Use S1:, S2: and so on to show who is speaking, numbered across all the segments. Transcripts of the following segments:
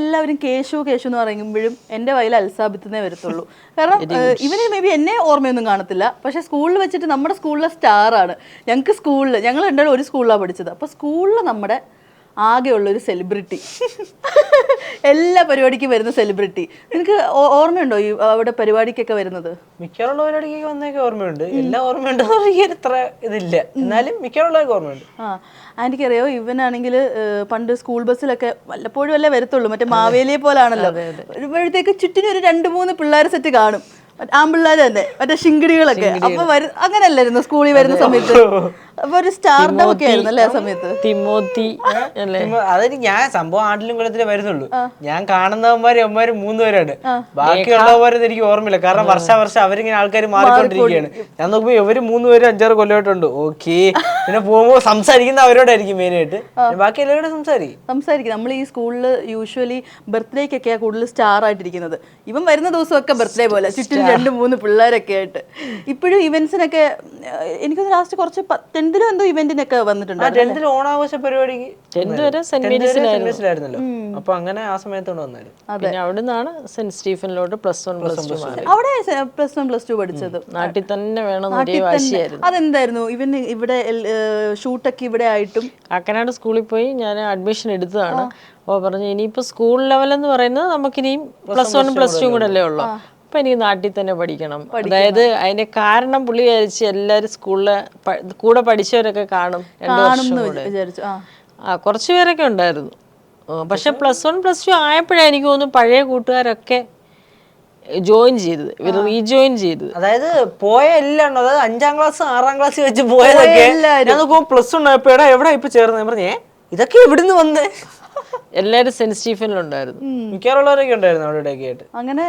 S1: എല്ലാവരും കേശു കേശു എന്ന് പറയുമ്പോഴും എൻ്റെ വയലിൽ അൽസാബിത്തുന്നേ വരത്തുള്ളൂ. കാരണം ഇവന് മേ ബി എന്നെ ഓർമ്മയൊന്നും കാണത്തില്ല, പക്ഷെ സ്കൂളിൽ വെച്ചിട്ട് നമ്മുടെ സ്കൂളിലെ സ്റ്റാറാണ്. ഞങ്ങൾക്ക് സ്കൂളിൽ ഞങ്ങൾ രണ്ടാളും ഒരു സ്കൂളിലാണ് പഠിച്ചത്. അപ്പോൾ സ്കൂളിൽ നമ്മുടെ ആകെയുള്ളൊരു സെലിബ്രിറ്റി, എല്ലാ പരിപാടിക്കും വരുന്ന സെലിബ്രിറ്റി. നിനക്ക് ഓർമ്മയുണ്ടോ ഈ അവിടെ പരിപാടിക്കൊക്കെ വരുന്നത്?
S2: മിക്കവാറുള്ള പരിപാടിക്കൊക്കെ വന്നൊക്കെ ഓർമ്മയുണ്ട്. എല്ലാം ഓർമ്മയുണ്ടോ അത്ര ഇതില്ല, എന്നാലും മിക്കവാറുള്ളതൊക്കെ ഓർമ്മയുണ്ട്.
S1: എനിക്കറിയോ, ഇവനാണെങ്കിൽ പണ്ട് സ്കൂൾ ബസ്സിലൊക്കെ വല്ലപ്പോഴും അല്ലേ വരത്തുള്ളൂ, മറ്റേ മാവേലിയെ പോലാണല്ലോ. വരുമ്പോഴത്തേക്ക് ചുറ്റിനും ഒരു 2-3 പിള്ളേർ സെറ്റ് കാണും, ആൺപിള്ളേർ തന്നെ, മറ്റേ ശിങ്കിടികളൊക്കെ. അപ്പൊ അങ്ങനെയല്ലായിരുന്നു സ്കൂളിൽ വരുന്ന സമയത്ത്? അപ്പൊ ഒരു സ്റ്റാർഡം ഒക്കെ ആയിരുന്നു അല്ലേ ആ സമയത്ത്?
S2: അതിന് ഞാൻ സംഭവം ആണ്ടിലും കൊല്ലത്തിലേ വരുന്നുള്ളൂ. ഞാൻ കാണുന്നവന്മാര് 3 പേരാണ്. ബാക്കിയുള്ളവരൊന്നും എനിക്ക് ഓർമ്മയില്ല, കാരണം വർഷം അവരിങ്ങനെ ആൾക്കാർ മാറിക്കൊണ്ടിരിക്കുകയാണ്. ഞാൻ നോക്കുമ്പോ ഇവര് 3 പേര് 5-6 കൊല്ലമായിട്ടുണ്ട്. ഓക്കെ, പിന്നെ പോകുമ്പോ സംസാരിക്കുന്ന അവരോടായിരിക്കും മെയിനായിട്ട്, ബാക്കി എല്ലാവരോടും സംസാരിക്കും. നമ്മൾ ഈ സ്കൂളിൽ യൂഷ്വലി ബർത്ത്ഡേക്കൊക്കെയാ കൂടുതൽ സ്റ്റാർ ആയിട്ടിരിക്കുന്നത്. ഇവൻ വരുന്ന ദിവസമൊക്കെ ബർത്ത്ഡേ പോലെ ചുറ്റും 2-3 പിള്ളേരൊക്കെ ആയിട്ട്. ഇപ്പോഴും ഇവന്റ്സിനൊക്കെ എനിക്കൊന്ന് ലാസ്റ്റ് കുറച്ച് 10th എന്തോ ഇവന്റിനൊക്കെ വന്നിട്ടുണ്ട്. 10th ഓണാഘോഷ പരിപാടിക്ക് സെന്റ് അപ്പൊ അങ്ങനെ ആ സമയത്തോട് വന്നാലും
S3: അവിടെ നിന്നാണ് സെന്റ് സ്റ്റീഫനിലോട്ട് +1+2
S1: അവിടെ +1+2 പഠിച്ചത്.
S3: നാട്ടിൽ തന്നെ വേണം.
S1: അതെന്തായിരുന്നു ഇവൻ ഇവിടെ ഷൂട്ടൊക്കെ ഇവിടെ ആയിട്ടും?
S3: കാക്കനാട് സ്കൂളിൽ പോയി ഞാൻ അഡ്മിഷൻ എടുത്തതാണ്. അപ്പോൾ പറഞ്ഞു ഇനിയിപ്പോൾ സ്കൂൾ ലെവലെന്ന് പറയുന്നത് നമുക്കിനിയും +1+2 കൂടെ അല്ലേ ഉള്ളൂ, അപ്പൊ എനിക്ക് നാട്ടിൽ തന്നെ പഠിക്കണം. അതായത് അതിന്റെ കാരണം പുള്ളി വിചാരിച്ച് എല്ലാവരും സ്കൂളിലെ കൂടെ പഠിച്ചവരൊക്കെ കാണും 2 വർഷം കൂടെ. കുറച്ചു പേരൊക്കെ ഉണ്ടായിരുന്നു. പക്ഷെ +1+2 ആയപ്പോഴാണ് എനിക്ക് തോന്നുന്നു പഴയ കൂട്ടുകാരൊക്കെ ജോയിൻ ചെയ്തത്, ഇവർ റീജോയിൻ ചെയ്തത്.
S2: അതായത് പോയ എല്ലാം, അതായത് 5ാം ക്ലാസ് 6ാം ക്ലാസ് വെച്ച് പോയതൊക്കെ +1 ആയപ്പോഴാ എവിടെ ഇപ്പൊ ചേർന്ന് പറഞ്ഞേ ഇതൊക്കെ എവിടുന്ന് വന്നേ?
S3: എല്ലാരും സെന്റ് സ്റ്റീഫനിലുണ്ടായിരുന്നു,
S2: മിക്കവാറുള്ളവരൊക്കെ ഉണ്ടായിരുന്നു അവിടെയൊക്കെ ആയിട്ട്.
S1: അങ്ങനെ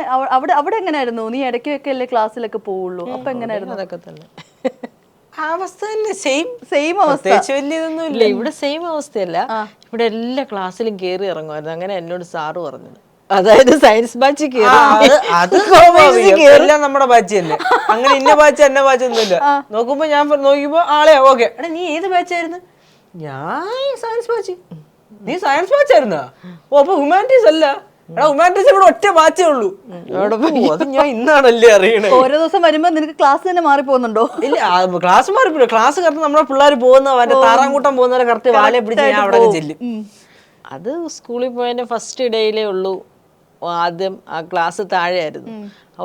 S1: അവിടെ എങ്ങനെയായിരുന്നു? നീ ഇടയ്ക്കൊക്കെ അല്ലേ ക്ലാസ്സിലൊക്കെ പോവുള്ളൂ, അപ്പൊ എങ്ങനെയായിരുന്നു?
S3: അതൊക്കെ തന്നെ
S2: അവസ്ഥ തന്നെ, സെയിം അവസ്ഥ. വലിയതൊന്നും
S3: ഇല്ല, ഇവിടെ സെയിം അവസ്ഥയല്ല. ഇവിടെ എല്ലാ ക്ലാസ്സിലും കയറി ഇറങ്ങുമായിരുന്നു. അങ്ങനെ എന്നോട് സാറ് പറഞ്ഞത്. അതായത് സയൻസ് ബാച്ച്
S2: എല്ലാം നമ്മുടെ ബാച്ച് തന്നെ. അങ്ങനെ ഇന്ന ബാച്ച് എന്നെ ബാച്ച് ഒന്നുമില്ല. നോക്കുമ്പോ ഞാൻ നോക്കിയപ്പോ ആളെ ഓക്കെ, എടാ നീ ഏത് ബാച്ചായിരുന്നു? ഞാൻ സയൻസ് ബാച്ച്. നീ സയൻസ് ബാച്ച് ആയിരുന്നാ? ഓ അപ്പൊ ഹ്യൂമാനിറ്റീസ് അല്ല. എടാ ഹ്യൂമാനിറ്റീസ് ഇവിടെ ഒറ്റ ബാച്ചേ ഉള്ളൂ. അത് ഞാൻ ഇന്നാണല്ലേ അറിയണേ.
S1: ഓരോ ദിവസം വരുമ്പോ നിനക്ക് ക്ലാസ് തന്നെ മാറി പോകുന്നുണ്ടോ?
S2: ഇല്ല, ക്ലാസ് മാറിപ്പോയി. ക്ലാസ് കറക്റ്റ് നമ്മുടെ പിള്ളേർ പോകുന്ന താറാങ്കൂട്ടം പോകുന്നവരെ കറക്റ്റ് വാലെ പിടിച്ച് ഞാൻ അവിടെ ചെല്ലും.
S3: അത് സ്കൂളിൽ പോയതിന്റെ ഫസ്റ്റ് ഡേയിലേ ഉള്ളൂ. ആദ്യം ആ ക്ലാസ് താഴെയായിരുന്നു.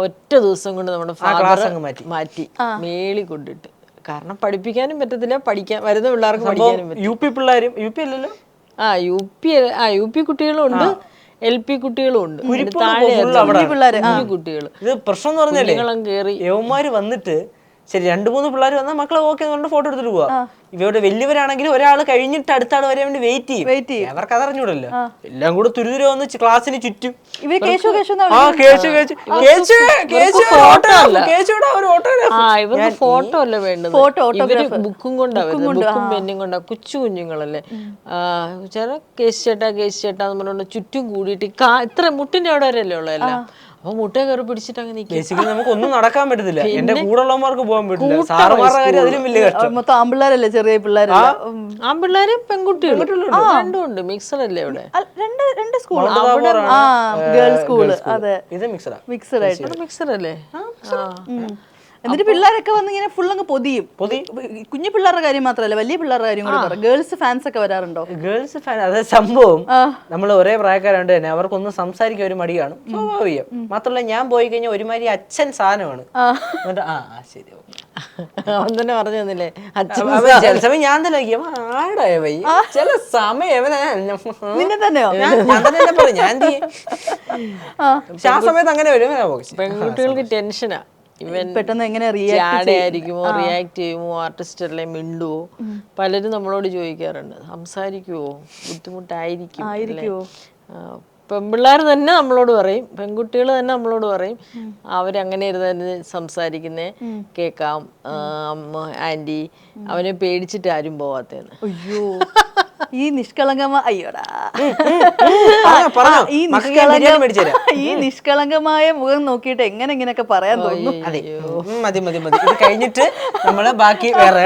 S3: ഒറ്റ ദിവസം കൊണ്ട് നമ്മുടെ ഫാദർ മാറ്റി മേളി കൊണ്ടിട്ട്. കാരണം പഠിപ്പിക്കാനും പറ്റത്തില്ല, പഠിക്കാൻ വരുന്ന പിള്ളേർക്ക് പഠിക്കാനും പറ്റും.
S2: യു പി പിള്ളേരും, യു പി അല്ലല്ലോ,
S3: യു പി കുട്ടികളും ഉണ്ട്, LP കുട്ടികളും ഉണ്ട്, താഴെ കുട്ടികൾ.
S2: ഇത് പ്രശ്നം എന്ന് പറഞ്ഞാലേ യവന്മാര് വന്നിട്ട് ശരി 2-3 പിള്ളേർ വന്നാൽ മക്കളെ ഓക്കെ കൊണ്ട് ഫോട്ടോ എടുത്തിട്ട് പോവാ. ഇവരുടെ വലിയവരാണെങ്കിൽ ഒരാൾ കഴിഞ്ഞിട്ട് അടുത്ത ആൾ വരാൻ വേണ്ടി വെയിറ്റ് ചെയ്യും. അവർക്ക് അതറിഞ്ഞൂടല്ലോ. എല്ലാം കൂടെ തുരുതുര വന്ന് ക്ലാസ്സിന് ചുറ്റും
S3: ഫോട്ടോ അല്ല വേണ്ടത്, ബുക്കും കൊണ്ടാ വരുന്നത്. ബുക്കും പെന്നും കൊണ്ടാ. കൊച്ചു കുഞ്ഞുങ്ങളല്ലേ, ചില കേസ് ചേട്ടാന്ന് പറഞ്ഞോണ്ട് ചുറ്റും കൂടിയിട്ട് ഇത്ര മുട്ടിന്റെ അവിടെ വരെയല്ലേ ഉള്ളൂ എല്ലാം. അപ്പൊ മുട്ട കയറി പിടിച്ചിട്ട് അങ്ങനെ
S2: ബേസിക്കലി നമുക്ക് ഒന്നും നടക്കാൻ പറ്റത്തില്ല. എന്റെ കൂടെ ഉള്ളവർക്ക് പോകാൻ പറ്റില്ല. സാറുമാരുടെ കാര്യം അതിലും വലിയ കഷ്ടം.
S1: മൊത്തം ആൺപിള്ളേരല്ലേ, ചെറിയ പിള്ളേർ.
S3: ആൺപിള്ളേരും പെൺകുട്ടികളും രണ്ടും ഉണ്ട്. മിക്സഡ് അല്ലേ ഇവിടെ?
S1: രണ്ട് സ്കൂൾ, ഗേൾസ് സ്കൂള്. അതെ,
S2: ഇത് മിക്സഡ്
S1: ആയിട്ട്
S3: മിക്സഡ് അല്ലേ?
S1: എന്നിട്ട് പിള്ളേരൊക്കെ വന്ന് ഇങ്ങനെ ഫുൾ അങ്ങ് പൊതിയും. കുഞ്ഞു പിള്ളേരുടെ കാര്യം മാത്രമല്ല, വലിയ പിള്ളേരുടെ കാര്യം കൂടെ പറ. ഗേൾസ് ഫാൻസ് ഒക്കെ വരാറുണ്ടോ?
S2: ഗേൾസ് ഫാൻ, അതായത് സംഭവം നമ്മൾ ഒരേ പ്രായക്കാരുണ്ട് തന്നെ, അവർക്കൊന്നും സംസാരിക്കാൻ ഒരു മടി കാണും, സ്വാഭാവികം. മാത്രമല്ല ഞാൻ പോയി കഴിഞ്ഞാൽ ഒരുമാതിരി അച്ഛൻ സാധനമാണ്. ശരി
S3: തന്നെ പറഞ്ഞു തന്നില്ലേ
S2: ചില സമയം ഞാൻ തന്നെ ആടായ വൈ ചില സമയം
S1: തന്നെയോ
S2: ഞാൻ തന്നെ പറയും ഞാൻ പക്ഷെ ആ സമയത്ത് അങ്ങനെ വരും.
S3: പെൺകുട്ടികൾക്ക് ടെൻഷനാ. ഇവൻ
S1: പെട്ടെന്ന് എങ്ങനെ
S3: ആയിരിക്കുമോ, റിയാക്ട് ചെയ്യുമോ, ആർട്ടിസ്റ്റ് അല്ലേ, മിണ്ടുവോ? പലരും നമ്മളോട് ചോദിക്കാറുണ്ട്, സംസാരിക്കുവോ, ബുദ്ധിമുട്ടായിരിക്കുമോ? പെൺപിള്ളേർ തന്നെ നമ്മളോട് പറയും, പെൺകുട്ടികൾ തന്നെ നമ്മളോട് പറയും അവരങ്ങനെ ഇരുന്ന് സംസാരിക്കുന്നേ കേൾക്കാം ആന്റി, അവനെ പേടിച്ചിട്ട് ആരും പോവാത്തേന്ന്.
S1: അയ്യോ ഈ നിഷ്കളങ്കമായ അയ്യോടാ
S2: പറഞ്ഞോ.
S1: ഈ
S2: മക്കൾക്ക് ഞാൻ ബിരിയാണി മേടിച്ചു തരാം.
S1: ഈ നിഷ്കളങ്കമായ മുഖം നോക്കിയിട്ട് എങ്ങനെ ഇങ്ങനെയൊക്കെ പറയാൻ തോന്നുന്നു.
S2: അതെ മതി മതി മതി. ഇത് കഴിഞ്ഞിട്ട് നമ്മള് ബാക്കി വേറെ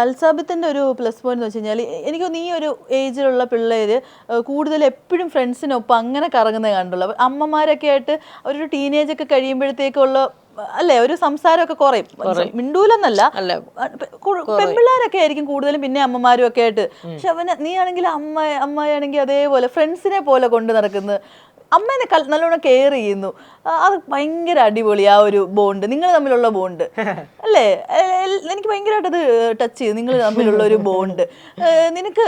S1: അൽസാബിത്തിന്റെ ഒരു പ്ലസ് പോയിന്റ് എന്ന് വെച്ച് കഴിഞ്ഞാൽ എനിക്ക് തോന്നുന്നു ഈ ഒരു ഏജിലുള്ള പിള്ളേര് കൂടുതൽ എപ്പോഴും ഫ്രണ്ട്സിനൊപ്പം അങ്ങനെ കറങ്ങുന്നത് കണ്ടുള്ളൂ. അമ്മമാരൊക്കെ ആയിട്ട് ഒരു ടീനേജ് ഒക്കെ കഴിയുമ്പോഴത്തേക്കുള്ള അല്ലേ ഒരു സംസാരമൊക്കെ കുറയും. മിണ്ടൂലെന്നല്ല, പെൺപിള്ളേരൊക്കെ ആയിരിക്കും കൂടുതലും, പിന്നെ അമ്മമാരും ഒക്കെ ആയിട്ട്. പക്ഷെ നീ ആണെങ്കിൽ അമ്മയാണെങ്കിൽ അതേപോലെ ഫ്രണ്ട്സിനെ പോലെ കൊണ്ട് നടക്കുന്നത്, അമ്മേനെ നല്ലോണം കെയർ ചെയ്യുന്നു. അത് ഭയങ്കര അടിപൊളി. ആ ഒരു ബോണ്ട് നിങ്ങൾ തമ്മിലുള്ള ബോണ്ട് അല്ലേ, എനിക്ക് ഭയങ്കരമായിട്ട് അത് ടച്ച് ചെയ്തു. നിങ്ങൾ തമ്മിലുള്ള ഒരു ബോണ്ട്. നിനക്ക്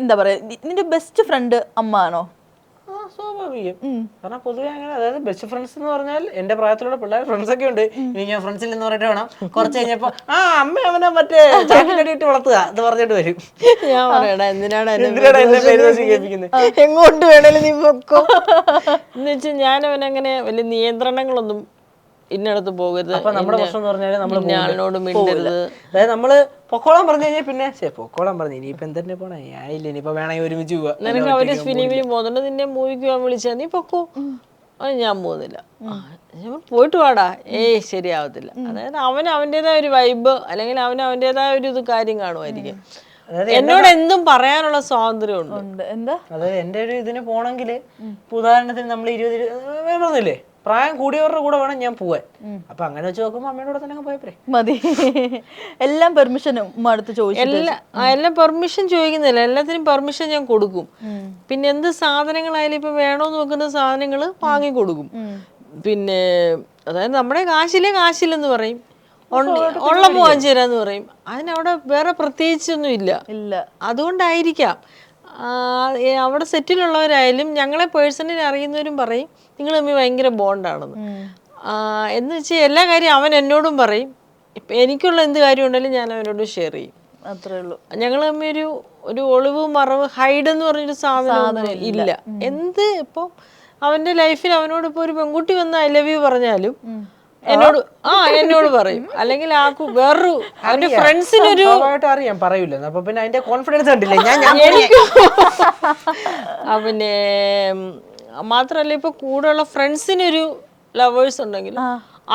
S1: എന്താ പറയാ, നിന്റെ ബെസ്റ്റ് ഫ്രണ്ട് അമ്മ ആണോ?
S2: സ്വാഭാവികം. കാരണം പൊതുവെ അങ്ങനെ, അതായത് ബെസ്റ്റ് ഫ്രണ്ട്സ് എന്ന് പറഞ്ഞാൽ എന്റെ പ്രായത്തിലുള്ള പിള്ളേർ ഫ്രണ്ട്സ് ഒക്കെ ഉണ്ട്. ഇനി ഞാൻ ഫ്രണ്ട്സിൽ എന്ന് പറഞ്ഞിട്ട് വേണം കുറച്ച് കഴിഞ്ഞപ്പോ അമ്മ അവനെ മറ്റേ ചാക്കിലടിയിട്ട് വളർത്തുക എന്ന് പറഞ്ഞിട്ട് വരും.
S3: ഞാൻ പറയടാ എന്തിനാണ്
S2: എങ്ങോട്ട് വേണേലും നീ പൊക്കോ
S3: എന്ന് വെച്ചാൽ ഞാൻ അവനങ്ങനെ വലിയ നിയന്ത്രണങ്ങളൊന്നും ഇന്നടത്ത് പോകരുത്,
S2: അപ്പൊ നമ്മുടെ പ്രശ്നം എന്ന് പറഞ്ഞാൽ
S3: ആളിനോട് മിണ്ടരുത്.
S2: അതായത് നമ്മള് പൊക്കോളാൻ പറഞ്ഞു കഴിഞ്ഞാൽ പിന്നെ പൊക്കോളാൻ പറഞ്ഞു ഇനിയിപ്പോ എന്തെന്നെ പോണേ ആയില്ല, ഇനിയിപ്പോ വേണമെങ്കിൽ ഒരുമിച്ച് പോവാ.
S3: നിനക്ക് അവര് ഫിലിമിൽ പോകുന്നുണ്ട്, നിന്നെ മൂവിക്ക് പോകാൻ വിളിച്ചാ നീ പൊക്കോ. അത് ഞാൻ പോകുന്നില്ല, പോയിട്ട് വാടാ, ശരിയാവത്തില്ല. അതായത് അവൻ അവൻ്റെതായ ഒരു വൈബ് അല്ലെങ്കിൽ അവൻ അവൻ്റെതായ ഒരു ഇത് കാര്യം കാണുമായിരിക്കും. എന്നോട് എന്തും പറയാനുള്ള സ്വാതന്ത്ര്യം ഉണ്ട്.
S1: എന്താ
S2: അതായത് എന്റെ ഒരു ഇതിന് പോണെങ്കിൽ ഉദാഹരണത്തിന് നമ്മൾ 20 പറഞ്ഞില്ലേ, പ്രായം കൂടിയവരുടെ കൂടെ വേണം ഞാൻ പോവാൻ. അപ്പൊ അങ്ങനെ വെച്ച് നോക്കുമ്പോ അമ്മയുടെ കൂടെ തന്നെ പോയപ്പോഴേ മതി.
S1: എല്ലാം പെർമിഷനും അടുത്ത് ചോദിച്ചു.
S3: എല്ലാം പെർമിഷൻ ചോദിക്കുന്നില്ല, എല്ലാത്തിനും പെർമിഷൻ ഞാൻ കൊടുക്കും. പിന്നെ എന്ത് സാധനങ്ങളായാലും ഇപ്പൊ വേണോന്ന് വെക്കുന്ന സാധനങ്ങൾ വാങ്ങി കൊടുക്കും. പിന്നെ അതായത് നമ്മുടെ കാശില്ലെന്ന് പറയും, ഉള്ളപ്പോ വാങ്ങിച്ചു തരാന്ന് പറയും. അതിനവിടെ വേറെ പ്രത്യേകിച്ചൊന്നും ഇല്ല. അതുകൊണ്ടായിരിക്കാം അവിടെ സെറ്റിലുള്ളവരായാലും ഞങ്ങളെ പേഴ്സണലി അറിയുന്നവരും പറയും നിങ്ങൾ തമ്മിൽ ഭയങ്കര ബോണ്ടാണെന്ന്. എന്ന് വെച്ചാൽ എല്ലാ കാര്യം അവൻ എന്നോടും പറയും, ഇപ്പം എനിക്കുള്ള എന്ത് കാര്യം ഉണ്ടെങ്കിലും ഞാൻ അവനോട് ഷെയർ ചെയ്യും.
S1: അത്രേ ഉള്ളൂ.
S3: ഞങ്ങൾ തമ്മിൽ ഒരു ഒളിവ് മറവ് ഹൈഡ് എന്ന് പറഞ്ഞൊരു സാധനം ഇല്ല. എന്ത് ഇപ്പം അവന്റെ ലൈഫിൽ അവനോട് ഇപ്പൊ ഒരു പെൺകുട്ടി വന്ന് ഐ ലവ് യു പറഞ്ഞാലും എന്നോട് പറയും. അല്ലെങ്കിൽ വേറൊരു അവന്റെ ഫ്രണ്ട്സിനൊരു
S2: അറിയാൻ പറയൂല. അപ്പൊ പിന്നെ അതിന്റെ കോൺഫിഡൻസ് കണ്ടില്ലേ
S3: പിന്നെ മാത്രല്ല ഇപ്പൊ കൂടെയുള്ള ഫ്രണ്ട്സിനൊരു ലവേഴ്സ് ഉണ്ടെങ്കിൽ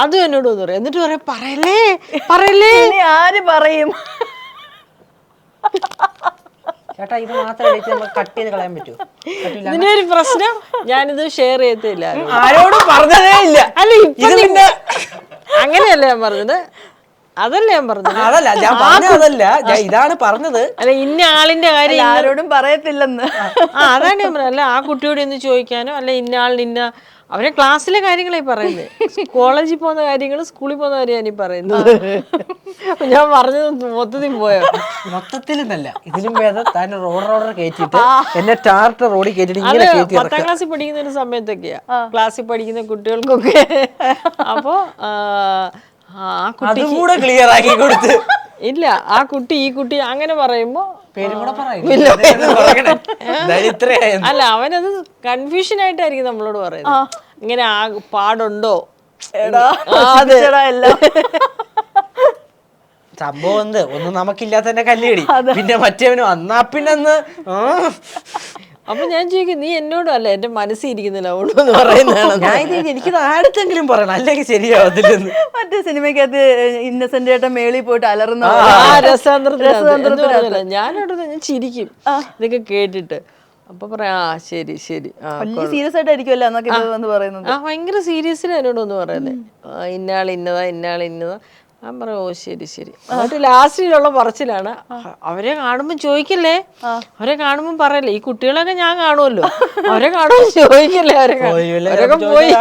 S3: അതും എന്നോട് ഒന്ന് പറയും. എന്നിട്ട് പറയാം പറയല്ലേ
S1: ആര് പറയും
S2: ചേട്ടാ ഇത് മാത്രം കട്ട് ചെയ്ത് കളയാൻ പറ്റുമോ?
S3: ഇതിനൊരു പ്രശ്നം, ഞാനിത് ഷെയർ ചെയ്യത്തില്ല,
S2: ആരോടും പറഞ്ഞതേ ഇല്ല.
S3: അല്ല പിന്നെ അങ്ങനെയല്ല ഞാൻ പറഞ്ഞത്, അതല്ല ഞാൻ പറഞ്ഞത്,
S2: ഇതാണ് പറഞ്ഞത്.
S3: അല്ല ഇന്ന ആളിന്റെ കാര്യം
S1: ആരോടും പറയത്തില്ലെന്ന്.
S3: അതാണ് ഞാൻ പറഞ്ഞത്. അല്ല ആ കുട്ടിയോട് ഇന്ന് ചോദിക്കാനോ അല്ല ഇന്ന ആളിന് ഇന്ന അവരെ ക്ലാസ്സിലെ കാര്യങ്ങളായി പറയുന്നത്, കോളേജിൽ പോകുന്ന കാര്യങ്ങൾ സ്കൂളിൽ പോകുന്ന കാര്യം ഈ പറയുന്നത്. ഞാൻ പറഞ്ഞത് മൊത്തത്തിൽ പോയോ?
S2: മൊത്തത്തിൽ നല്ല ഇതിലും ഭേദം താൻ റോഡർ കയറ്റിട്ട് എന്നെ ടാർട്ട റോഡിൽ കയറ്റിട്ട്
S3: 10ാം ക്ലാസ്സിൽ പഠിക്കുന്ന ഒരു സമയത്തൊക്കെയാ, ക്ലാസ്സിൽ പഠിക്കുന്ന കുട്ടികൾക്കൊക്കെ. അപ്പോ ആ കുട്ടി
S2: കൂടെ ക്ലിയർ ആക്കി കൊടുത്ത്
S3: ഇല്ല ആ കുട്ടി ഈ കുട്ടി അങ്ങനെ പറയുമ്പോ അല്ല അവനത് കൺഫ്യൂഷൻ ആയിട്ടായിരിക്കും നമ്മളോട് പറയുന്നത്. ഇങ്ങനെ പാടുണ്ടോ
S2: സംഭവം എന്ത് ഒന്നും നമുക്കില്ലാത്തന്നെ കല്ലേടി, പിന്നെ മറ്റേവനും അന്നാ പിന്നെ
S3: അപ്പൊ ഞാൻ ചോദിക്കും നീ എന്നോടും അല്ല എന്റെ മനസ്സിൽ ഇരിക്കുന്നില്ല അവളെന്ന് പറയുന്നതാണ്.
S2: എനിക്ക് അടുത്തെങ്കിലും പറയണം, അല്ലെങ്കിൽ ശരിയാവത്തില്ലെന്ന്.
S1: മറ്റേ സിനിമയ്ക്കകത്ത് ഇന്നസെന്റ് ഏട്ടൻ മേളിൽ പോയിട്ട് അലറുന്ന
S3: രസാന്തരത്തിനല്ല, ഞാൻ ചിരിക്കും ഇതൊക്കെ കേട്ടിട്ട്. അപ്പൊ പറയാ ശരി
S1: സീരിയസ് ആയിട്ടായിരിക്കുമല്ലോ എന്നൊക്കെ പറയുന്നത്.
S3: ഭയങ്കര സീരിയസിൽ എന്നോടൊന്ന് പറയുന്നത്, ഇന്നാൾ ഇന്നതാ. ഞാൻ പറയാം ഓ ശരി. എന്നിട്ട് ലാസ്റ്റിലുള്ള പറച്ചിലാണ് അവരെ കാണുമ്പോ ചോദിക്കല്ലേ, അവരെ കാണുമ്പോ പറയല്ലേ, ഈ കുട്ടികളൊക്കെ ഞാൻ കാണുമല്ലോ, അവരെ കാണുമ്പോ ചോദിക്കല്ലേ, അവരൊക്കെ പോയി